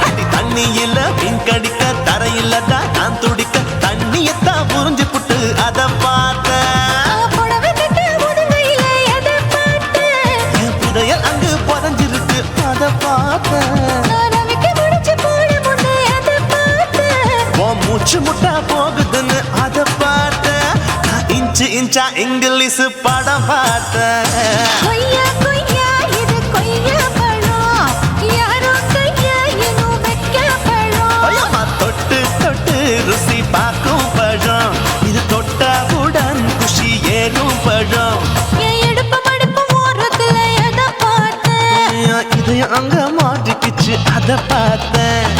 அடி தண்ணியில மீன் கடிக்க தரையில தான் நான் துடிக்க தண்ணியத்தான் புரிஞ்சு புட்டு அத பார்த்தேன் புடவை கட்ட முதுகையிலே எத பார்த்த என் புதையல் அங்கு புதஞ்சிருக்கு அத பார்த்தேன் நான் அவிக்க முடிச்சு போட முன்னே எத பார்த்த உன் மூச்சு முட்டா போகுதுன்னு அத பார்த்தேன் நான் இன்ச்சு இன்ச்சா இங்கிலீஷ் படம் பார்த்தேன் கொய்யா கொய்யா இது கொய்யா பழம் யாரோ கையா இன்னும் வைக்க பழம் ஐயம்மா தொட்டு தொட்டு ருசி பார்க்கும் பழம் இது தொட்டவுடன் குஷி ஏறும் பழம் என் இடுப்பு மடுப்பு அத பார்த்தேன்.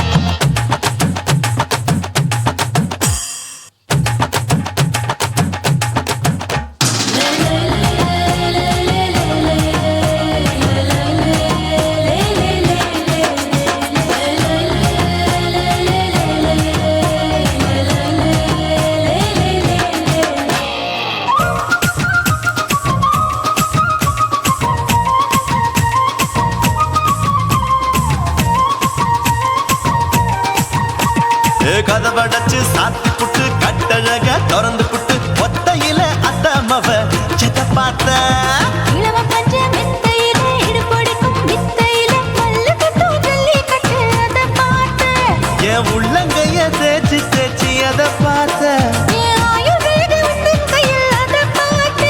கதவடைச்சு சாத்தி புட்டு கட்டழக திறந்து புட்டு ஒத்தையில அத்தமவ செத்த பார்த்த இளவ பஞ்ச மெத்தையில இடுபடிக்கும் வித்தையில மல்லு கட்டும் ஜல்லி கட்டு அத பார்த்த என் உள்ளங்கைய தேய்ச்சி தேய்ச்சி அத பார்த்த என் ஆயுர்வேத உந்தன் கையில் அத பார்த்த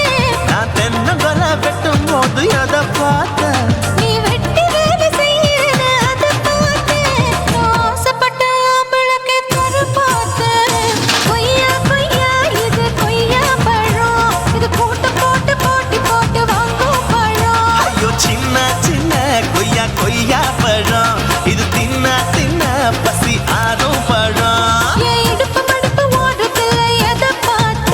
நான் தென்னங்கொலை வெட்டும் போது அத பார்த்த நீ வெட்டி வேலை செய்யறத அத பார்த்த ஆசைப்பட்ட ஆம்பளக்கு தர பார்த்த கொய்யா கொய்யா இது கொய்யா பழம் இது போட்டு போட்டு போட்டி போட்டு வாங்கும் பழம் ஐயோ சின்ன சின்ன கொய்யா கொய்யா பழம் இது தின்ன தின்ன பசி ஆறும் பழம் என் இடுப்பு மடுப்பு ஓடுறதுல எதை பார்த்த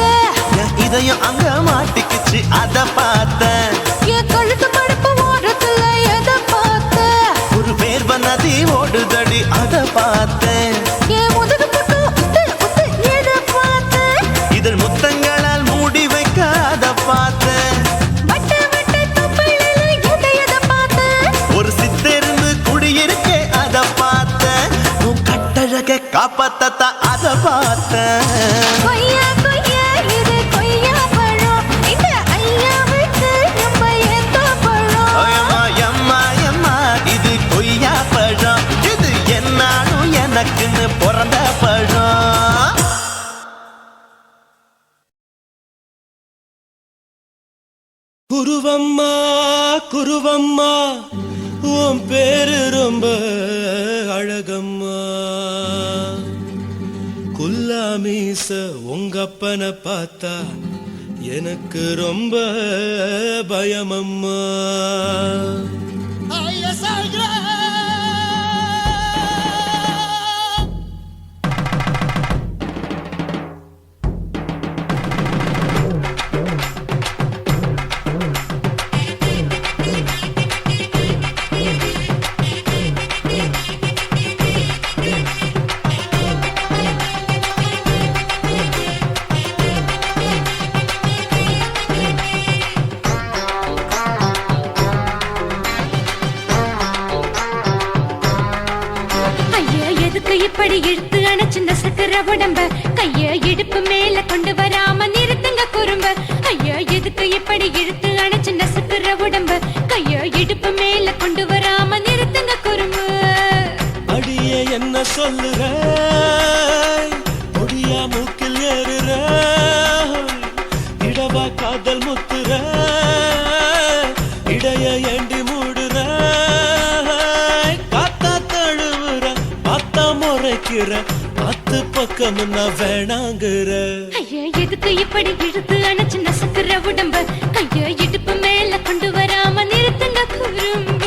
என் இதயம் அங்க மாட்டிக்கிச்சு அத பார்த்தேன் என் கழுத்து மடுப்பு ஓடுறதுல எதை பார்த்த ஒரு வேர்வ நதி ஓடுதடி அத பார்த்தேன் என் முதுகு புட்டு உத்து உத்து எதை பார்த்த இதழ் முத்தங்களால் மூடி வைக்க அத பார்த்தேன் வட்ட வட்ட தொப்பையில எதை பார்த்த ஒரு சித்தெருந்து குடியிருக்கே அத பார்த்தேன் உன் கட்டழக காப்பாத்தத்தா அத பார்த்தேன் கொய்யா கொய்யா இது கொய்யா பழம் இந்த ஐயாவுக்கு நம்ம எந்த பழம் அம்மா எம்மா எம்மா இது கொய்யா பழம் இது என்னாலும் எனக்குன்னு பிறந்த பழம் குருவம்மா குருவம்மா உன் பேரு ரொம்ப அழகம்மா குல்லாமீச உங்க அப்பனை பார்த்தா எனக்கு ரொம்ப பயமம்மா ஐயா எதுக்கு இப்படி இழுத்து அணைச்சிருந்த சக்கர உடம்ப கைய இடுப்பு மேல கொண்டு வராம நிறுத்துங்க குறும்ப ஐயா எதுக்கு இப்படி இழுத்து அணைச்சிருந்த சக்கர உடம்ப கைய இடுப்பு மேல கொண்டு வராம நிறுத்துங்க குறும்பு அடியே என்ன சொல்லுற முடியா மூக்கில் ஏறுற இடவா காதல் முத்துற இடைய ஏண்டி மூடுற காத்தா தழுவுற பார்த்தா முறைக்கிற பத்து பக்கம் நான் வேணாங்குற ஐயா எதுக்கு இப்படி இழுத்து அணைச்சிருந்த சக்கர உடம்ப கைய இடுப்பு மேல கொண்டு வராம நிறுத்துங்க குறும்ப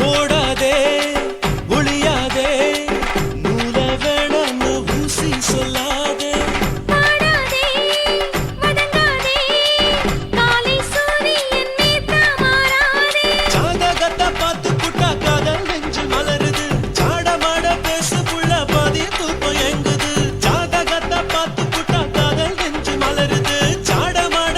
ஓடாதே ஒளியாதே நூல வேணான்னு ஊசி சொல்லாதே பாடாதே வதங்காதே காலை சூரியன் மீதா மாறாதே ஜாதகத்தை பார்த்து புட்டா காதல் நெஞ்சு மலருது சாட மாட பேசு புள்ள பாதி தூக்கம் எங்குது ஜாதகத்தை பார்த்து புட்டா காதல் நெஞ்சு மலருது சாட மாட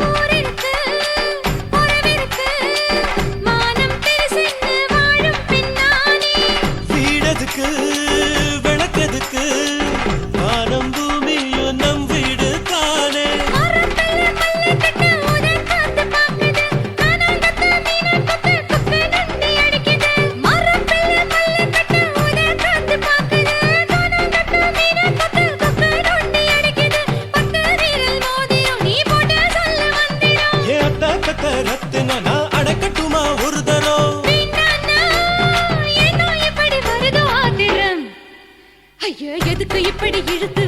ஊரிருக்கு, உறவிருக்கு, மானம் பெருசென்று வாழும் பெண்ணானே. வீடதுக்கு விளக்கதுக்கு வானம் பூமியும் நம் வீடு தானே. மரத்துல மல்லி கட்டு உதன் காத்து பாக்குது, கானாங்கத்து மீனாங்கத்து குக்கு நொண்டி அடிக்குது. மரத்துல மல்லி கட்டு உதன் காத்து பாக்குது, கானாங்கத்து மீனாங்கத்து குக்கு நொண்டி அடிக்குது. பத்து வீரல் மோதிரம் நீ போட்ட சொல்ல வந்திடும். ஏ அத்த கத்த ரத்தினம் நான் அடக்கட்டுமா ஒரு தரம். வேண்டாண்ணா, ஏனோ இப்படி வருதோ ஆத்திரம். ஐயோ, எதுக்கு இப்படி இழுத்து